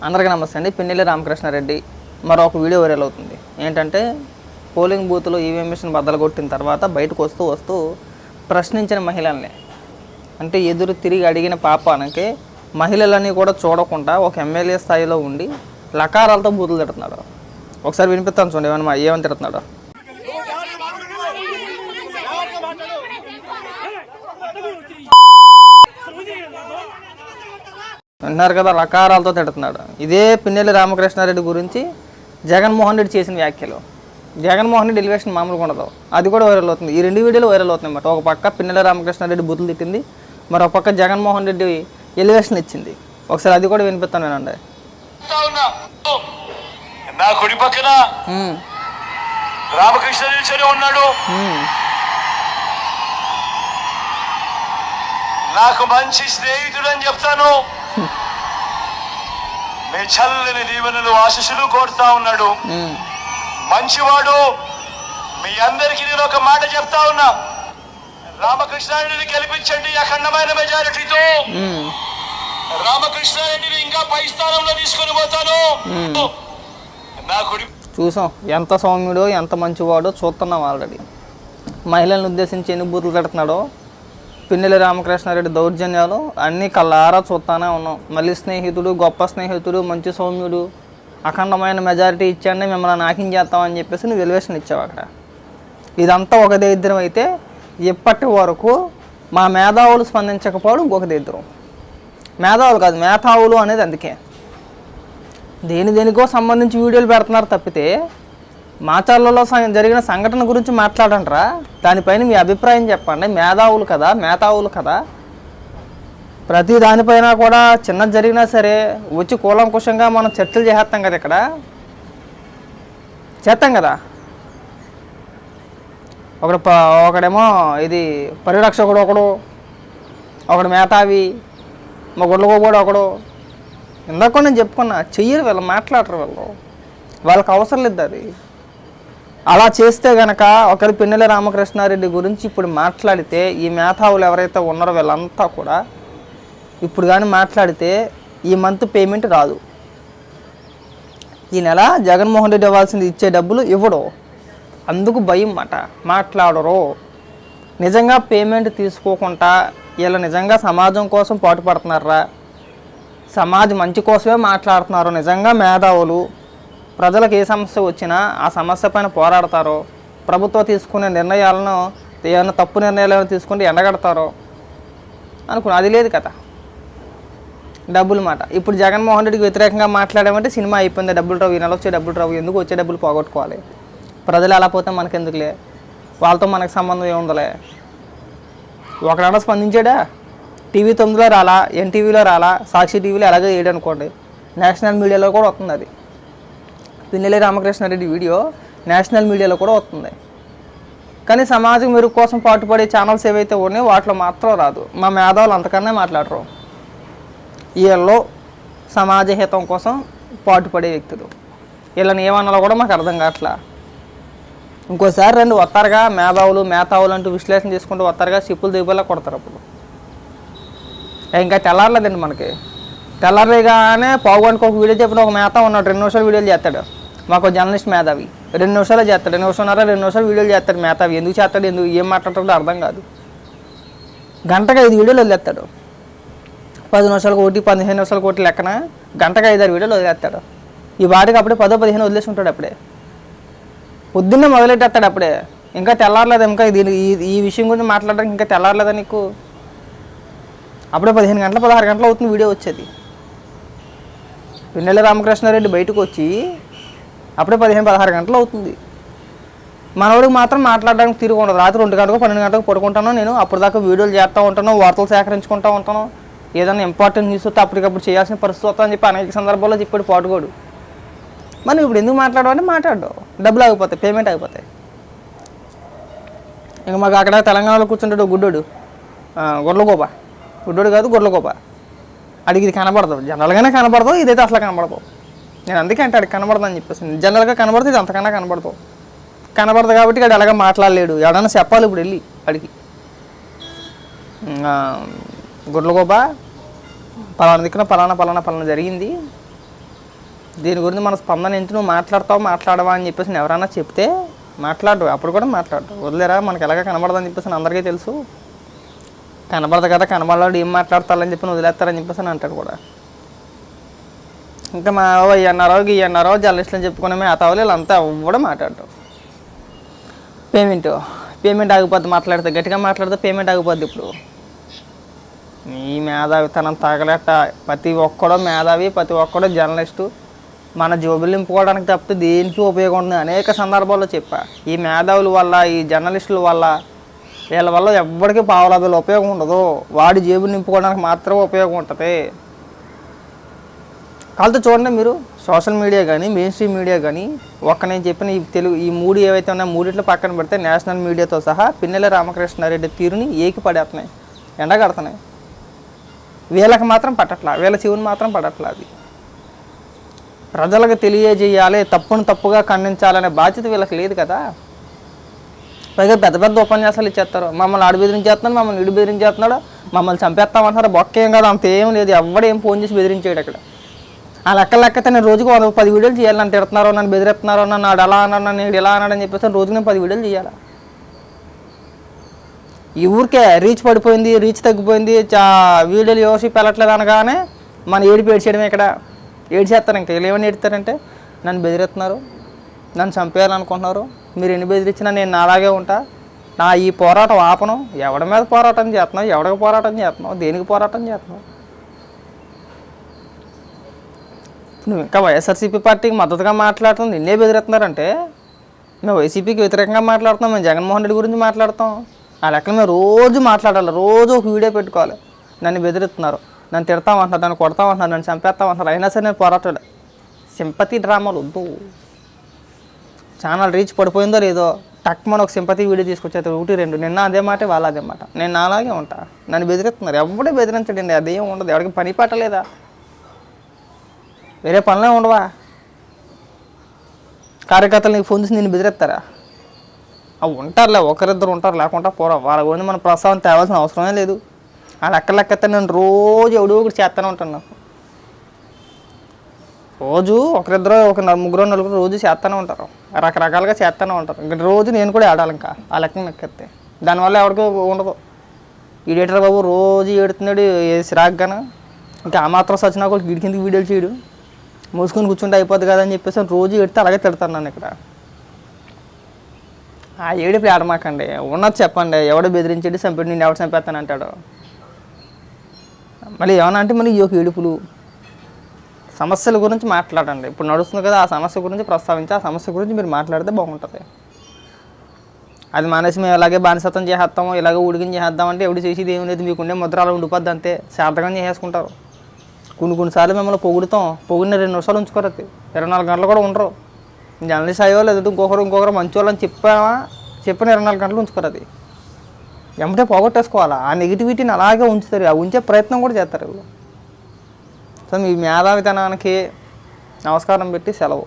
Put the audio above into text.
అందరికీ నమస్తే అండి. పిన్నెల్లి రామకృష్ణారెడ్డి మరొక వీడియో వైరల్ అవుతుంది. ఏంటంటే పోలింగ్ బూత్లో ఈవీఎం మిషన్ బద్దలు కొట్టిన తర్వాత బయటకు వస్తూ ప్రశ్నించిన మహిళల్ని, అంటే ఎదురు తిరిగి అడిగిన పాపానికి మహిళలని కూడా చూడకుండా ఒక ఎమ్మెల్యే స్థాయిలో ఉండి లకారాలతో బూతులు తిడుతున్నాడు. ఒకసారి వినిపిస్తాను చూడండి ఏమని తిడుతున్నాడు. అంటున్నారు కదా, లకారాలతో తిడుతున్నాడు. ఇదే పిన్నెల్లి రామకృష్ణారెడ్డి గురించి జగన్మోహన్ రెడ్డి చేసిన వ్యాఖ్యలు. జగన్మోహన్ రెడ్డి ఎలివేషన్ మామూలుగా ఉండదు, అది కూడా వైరల్ అవుతుంది. ఈ రెండు వీడియోలు వైరల్ అవుతుంది అన్నమాట. ఒక పక్క పిన్నెల్లి రామకృష్ణారెడ్డి బూతులు తిట్టింది, మరొక పక్క జగన్మోహన్ రెడ్డి ఎలివేషన్ ఇచ్చింది. ఒకసారి అది కూడా వినిపిస్తాను నేనండి. నా కుడి పక్కన రామకృష్ణ నిల్చొని ఉన్నాడు. నాకు మంచి స్నేహితుడు అని చెప్తాను. మీ చల్లని దీవెనలు ఆశీస్సులు కోరుతా ఉన్నాడు. మంచివాడు. మీ అందరికీ నేను ఒక మాట చెప్తా ఉన్నా, రామకృష్ణారెడ్డిని గెలిపించండి అఖండమైన మెజారిటీతో. రామకృష్ణారెడ్డిని ఇంకా పై స్థానంలో తీసుకుని పోతాను. చూసాం ఎంత సౌమ్యుడో ఎంత మంచివాడో చూస్తున్నాం ఆల్రెడీ. మహిళలను ఉద్దేశించి ఎన్ని బూతులు పెడుతున్నాడో. పిన్నెల్లి రామకృష్ణారెడ్డి దౌర్జన్యాలు అన్నీ కళ్ళారా చూస్తానే ఉన్నాం. మళ్ళీ స్నేహితుడు, గొప్ప స్నేహితుడు, మంచి సౌమ్యుడు, అఖండమైన మెజారిటీ ఇచ్చాండి, మిమ్మల్ని నాకిం చేస్తామని చెప్పేసి నువ్వు ఎలివేషన్ ఇచ్చావు అక్కడ. ఇదంతా ఒక దరిద్రం అయితే ఇప్పటి వరకు మా మేధావులు స్పందించకపోవడం ఇంకొక దరిద్రం. మేధావులు కాదు, మేధావులు అనేది అందుకే దేనికో సంబంధించి వీడియోలు పెడుతున్నారు తప్పితే మాచర్లలో జరిగిన సంఘటన గురించి మాట్లాడంటారా? దానిపైన మీ అభిప్రాయం చెప్పండి. మేధావులు కదా ప్రతి దానిపైన కూడా చిన్నది జరిగినా సరే వచ్చి కూలంకుషంగా మనం చర్చలు చేస్తాం కదా, ఇక్కడ చేస్తాం కదా. ఒకడేమో ఇది పరిరక్షకుడు ఒకడు మేధావి, మా గుడ్లగోబోడు ఒకడు. ఇందాక నేను చెప్పుకున్నా, చెయ్యరు వీళ్ళు, మాట్లాడరు వీళ్ళు, వాళ్ళకి అవసరం లేదు అది. అలా చేస్తే గనక ఒకరి పిన్నెల్లి రామకృష్ణారెడ్డి గురించి ఇప్పుడు మాట్లాడితే ఈ మేధావులు ఎవరైతే ఉన్నారో వీళ్ళంతా కూడా ఇప్పుడు కానీ మాట్లాడితే ఈ మంత్ పేమెంట్ రాదు. ఈ నెల జగన్మోహన్ రెడ్డి ఇవ్వాల్సింది ఇచ్చే డబ్బులు ఇవ్వడు, అందుకు భయం మాట మాట్లాడరు. నిజంగా పేమెంట్ తీసుకోకుండా వీళ్ళు నిజంగా సమాజం కోసం పాటుపడుతున్నారా, సమాజం మంచి కోసమే మాట్లాడుతున్నారు, నిజంగా మేధావులు ప్రజలకు ఏ సమస్య వచ్చినా ఆ సమస్య పైన పోరాడతారో, ప్రభుత్వం తీసుకునే నిర్ణయాలను ఏమైనా తప్పు నిర్ణయాలను తీసుకుంటే ఎండగడతారో అనుకున్నా, అది లేదు కదా. డబ్బులు మాట ఇప్పుడు జగన్మోహన్ రెడ్డికి వ్యతిరేకంగా మాట్లాడామంటే సినిమా అయిపోయింది. డబ్బులు రావు, ఈ నెల వచ్చే డబ్బులు రావు, ఎందుకు వచ్చే డబ్బులు పోగొట్టుకోవాలి? ప్రజలు ఎలా పోతే మనకెందుకులే, వాళ్ళతో మనకు సంబంధం ఏముందలే. ఒకడన్నా స్పందించాడా? టీవీ 9లో రాలా, ఎన్టీవీలో రాలా, సాక్షి టీవీలో ఎలాగో వేయడనుకోండి, నేషనల్ మీడియాలో కూడా వస్తుంది. అది పిన్నెల్లి రామకృష్ణారెడ్డి వీడియో నేషనల్ మీడియాలో కూడా వస్తుంది. కానీ సమాజం మెరుగు కోసం పాటుపడే ఛానల్స్ ఏవైతే ఉన్నాయో వాటిలో మాత్రం రాదు. మా మేధావులు అంతకన్నా మాట్లాడరు. వీళ్ళు సమాజ హితం కోసం పాటుపడే వ్యక్తులు, వీళ్ళని ఏమన్నాలో కూడా మాకు అర్థం కావట్లా. ఇంకోసారి రెండు వస్తారుగా మేధావులు అంటూ విశ్లేషణ చేసుకుంటూ వస్తారుగా, సిప్పులు దిగుబడిలా కొడతారు. అప్పుడు ఇంకా తెల్లారలేదండి మనకి. తెల్లారలేగానే పావుగంటకు ఒక వీడియో చెప్పిన ఒక మేత ఉన్నాడు, 2 నిమిషాలు వీడియోలు చేస్తాడు. మాకు జర్నలిస్ట్ మేధావి 2 నిమిషాలు చేస్తాడు, 2 నిమిషాలు వీడియోలు చేస్తాడు. మేధావి ఎందుకు చేస్తాడు, ఏం మాట్లాడతాడో అర్థం కాదు. గంటకు 5 వీడియోలు వదిలేస్తాడు. 10 నిమిషాలకు ఒకటి, 15 నిమిషాలకు ఒకటి లెక్కన గంటకు 5-6 వీడియోలు వదిలేస్తాడు. ఈ వాటికి అప్పుడే 10-15 వదిలేసి ఉంటాడు. అప్పుడే పొద్దున్నే మొదలెట్టేస్తాడు. అప్పుడే ఇంకా తెల్లారలేదు, ఇంకా ఈ విషయం గురించి మాట్లాడడానికి ఇంకా తెల్లారలేదా నీకు? అప్పుడే 15 గంటలు 16 గంటలు అవుతుంది వీడియో వచ్చేది. పిన్నెల్లి రామకృష్ణారెడ్డి బయటకు వచ్చి అప్పుడే 15-16 గంటలు అవుతుంది. మనవాడికి మాత్రం మాట్లాడడానికి తిరిగి ఉండదు. రాత్రి 2 గంటలకు 12 గంటలకు పడుకుంటాను నేను, అప్పుడు దాకా వీడియోలు చేస్తూ ఉంటాను, వార్తలు సేకరించుకుంటూ ఉంటాను. ఏదైనా ఇంపార్టెంట్ న్యూస్ వస్తే అప్పటికప్పుడు చేయాల్సిన పరిస్థితి వస్తుందని చెప్పి అనేక సందర్భాల్లో చెప్పాడు పాటుకోడు. మనం ఇప్పుడు ఎందుకు మాట్లాడమంటే మాట్లాడు, డబ్బులు ఆగిపోతాయి, పేమెంట్ ఆగిపోతాయి. ఇంకా మాకు అక్కడ తెలంగాణలో కూర్చుంటాడు గుడ్డోడు, గొర్లగోప, గుడ్డోడు కాదు గొర్లగోప. అడిగి ఇది కనబడదు, జనరల్గానే కనబడదు, ఇదైతే అసలు కనబడదు. నేను అందుకే అంటే అడిగి కనబడదు అని చెప్పేసి. జనరల్గా కనబడుతుంది, ఇది అంతకన్నా కనబడదు కాబట్టి ఇక్కడ అలాగా మాట్లాడలేడు. ఎవడన్నా చెప్పాలి ఇప్పుడు వెళ్ళి అడిగి, గుడ్లగోప పలానా దిక్కున పలానా జరిగింది, దీని గురించి మన స్పందన ఏంటి, నువ్వు మాట్లాడవా అని చెప్పేసి ఎవరైనా చెప్తే మాట్లాడు, అప్పుడు కూడా మాట్లాడు. వదిలేరా మనకి ఎలాగ కనబడదని చెప్పేసి అందరికీ తెలుసు, కనబడదు కదా, కనబడవాడు ఏం మాట్లాడతారని చెప్పి వదిలేస్తారని చెప్పేసి అంటాడు కూడా. ఇంకా మా ఇవన్నారో జర్నలిస్టులు చెప్పుకునే మేతావులు వీళ్ళంతా కూడా మాట్లాడటం. పేమెంట్ ఆగిపోద్ది, మాట్లాడితే గట్టిగా మాట్లాడితే పేమెంట్ ఆగిపోద్ది. ఇప్పుడు నీ మేధావితనం తగలట. ప్రతి ఒక్కడో మేధావి, ప్రతి ఒక్కడో జర్నలిస్టు మన జోబులు నింపుకోవడానికి తప్పితే దేనికి ఉపయోగం ఉంటుంది. అనేక సందర్భాల్లో చెప్పా, ఈ మేధావుల వల్ల, ఈ జర్నలిస్టుల వల్ల, వీళ్ళ వల్ల ఎవ్వడికి పావులాభాలు ఉపయోగం ఉండదు. వాడి జేబులు నింపుకోవడానికి మాత్రమే ఉపయోగం ఉంటుంది. కాళ్ళతో చూడండి మీరు, సోషల్ మీడియా కానీ మెయిన్ స్ట్రీమ్ మీడియా కానీ, నేను చెప్పిన ఈ మూడు ఏవైతే ఉన్నాయో మూడిట్లో పక్కన పెడితే నేషనల్ మీడియాతో సహా పిన్నెల రామకృష్ణారెడ్డి తీరుని పడేస్తున్నాయి, ఎండగడుతున్నాయి. వీళ్ళకి మాత్రం పట్టట్లా, వీళ్ళ చెవుని మాత్రం పడట్లా. అది ప్రజలకు తెలియజేయాలి, తప్పును తప్పుగా ఖండించాలనే బాధ్యత వీళ్ళకి లేదు కదా. పైగా పెద్ద పెద్ద ఉపన్యాసాలు ఇచ్చేస్తారు, మమ్మల్ని ఆడు బెదిరించేస్తున్నాడు, మమ్మల్ని ఇడు బెదిరించేస్తున్నాడు, మమ్మల్ని చంపేస్తామంటారు. బొక్కేం కదా, అంత ఏం లేదు. ఎవడేం ఫోన్ చేసి బెదిరించాడు అక్కడ. ఆ లెక్కతే నేను రోజుకు 10 వీడియోలు చేయాలి. నన్ను తిడుతున్నారో, నన్ను బెదిరిస్తున్నారో, నన్ను ఆడు అలా అన్నాడు, నన్ను ఇలా అన్నాడు అని చెప్పేసి రోజుకి నేను 10 వీడియోలు చేయాలి. ఈ ఊరికే రీచ్ పడిపోయింది, రీచ్ తగ్గిపోయింది, వీడియోలు యోషిప్ వెళ్ళట్లేదు అనగానే మన ఏడిచేయడమే. ఇక్కడ ఏడ్చేస్తారు. ఇంకా ఏమని ఏడుతారంటే, నన్ను బెదిరిస్తున్నారు, నన్ను చంపేయాలనుకుంటున్నారు, మీరు ఎన్ని బెదిరించినా నేను అలాగే ఉంటా, నా ఈ పోరాటం ఆపను. ఎవడి మీద పోరాటం చేస్తున్నావు, ఎవడికి పోరాటం చేస్తున్నావు, దేనికి పోరాటం చేస్తున్నావు? నువ్వు ఇంకా వైఎస్ఆర్సీపీ పార్టీకి మద్దతుగా మాట్లాడుతాం, నిన్నే బెదిరిస్తున్నారంటే మేము వైసీపీకి వ్యతిరేకంగా మాట్లాడుతాం, మేము జగన్మోహన్ రెడ్డి గురించి మాట్లాడతాం. ఆ లెక్కలు మేము రోజు మాట్లాడాలి, రోజు ఒక వీడియో పెట్టుకోవాలి. నన్ను బెదిరిస్తున్నారు, నన్ను తిడతామంటున్నారు, నన్ను కొడతామంటున్నారు, నన్ను చంపేస్తామంటున్నారు, అయినా సరే నేను పోరాటాడు. సింపతి డ్రామాలు వద్దు. ఛానల్ రీచ్ పడిపోయిందో లేదో టక్మని ఒక సింపతి వీడియో తీసుకొచ్చేది 1-2. నిన్న అదే మాట, వాళ్ళ అదే మాట. నేను అలాగే ఉంటా. నన్ను బెదిరిస్తున్నారు, ఎవడే బెదిరించడండి, అదేం ఉండదు. ఎవరికి పని పట్టలేదా, వేరే పనులే ఉండవా? కార్యకర్తలు నీకు ఫోన్ చేసి నిన్ను బెదిరిస్తారా? అవి ఉంటారులే, ఒకరిద్దరు ఉంటారు, లేకుండా పోరా. వాళ్ళ గురించి మనం ప్రస్తావన తేవాల్సిన అవసరమే లేదు. ఆ లెక్కతే నేను రోజు ఎవడో ఒకటి చేస్తూనే ఉంటాను. నాకు రోజు ఒకరిద్దరు, ముగ్గురు నలుగురు రోజు చేస్తూనే ఉంటారు, రకరకాలుగా చేస్తూనే ఉంటారు. ఇంకా రోజు నేను కూడా ఆడాలి. ఇంకా ఆ లెక్కన లెక్కెత్తే దానివల్ల ఎవరికి ఉండదు. ఈడేటర్ బాబు రోజు ఏడుతున్నాడు సిరాగ్గాను, ఇంకా ఆ మాత్రం సచిన కూడా గిడి కిందకి వీడియోలు చేయడు, మూసుకొని కూర్చుంటే అయిపోద్ది కదా అని చెప్పేసి రోజు ఏడితే అలాగే తిడతాను నన్ను ఇక్కడ. ఆ ఏడుపు ఆడమాకండి, ఉన్నది చెప్పండి. ఎవడో బెదిరించేది చంపాడు, నేను ఎవడు చంపేస్తాను అంటాడు. మళ్ళీ ఏమన్నా అంటే మళ్ళీ ఈ యొక్క ఏడుపులు. సమస్యల గురించి మాట్లాడండి. ఇప్పుడు నడుస్తుంది కదా, ఆ సమస్య గురించి ప్రస్తావించి ఆ సమస్య గురించి మీరు మాట్లాడితే బాగుంటుంది. అది మానేసి మేము ఇలాగే బానిసత్వం చేసేస్తాము, ఇలాగే ఉడికిని చేసేద్దామంటే ఎవడు చేసేది ఏమి లేదు. మీకుండే ముద్రాలు ఉండిపోద్ది అంతే, శాంతకం చేసేసుకుంటారు. కొన్నిసార్లు మిమ్మల్ని పొగిడిన 2 నిమిషాలు ఉంచుకోరు. 24 గంటలు కూడా ఉండరు. జర్నలిస్ట్ అయ్యో లేదంటే ఇంకొకరు మంచి వాళ్ళని చెప్పిన 24 గంటలు ఉంచుకోరు. అది వెంటనే పోగొట్టేసుకోవాలా. ఆ నెగిటివిటీని అలాగే ఉంచుతారు, ఆ ఉంచే ప్రయత్నం కూడా చేస్తారు వీళ్ళు. సో మీ మేధావితనానికి నమస్కారం పెట్టి సెలవు.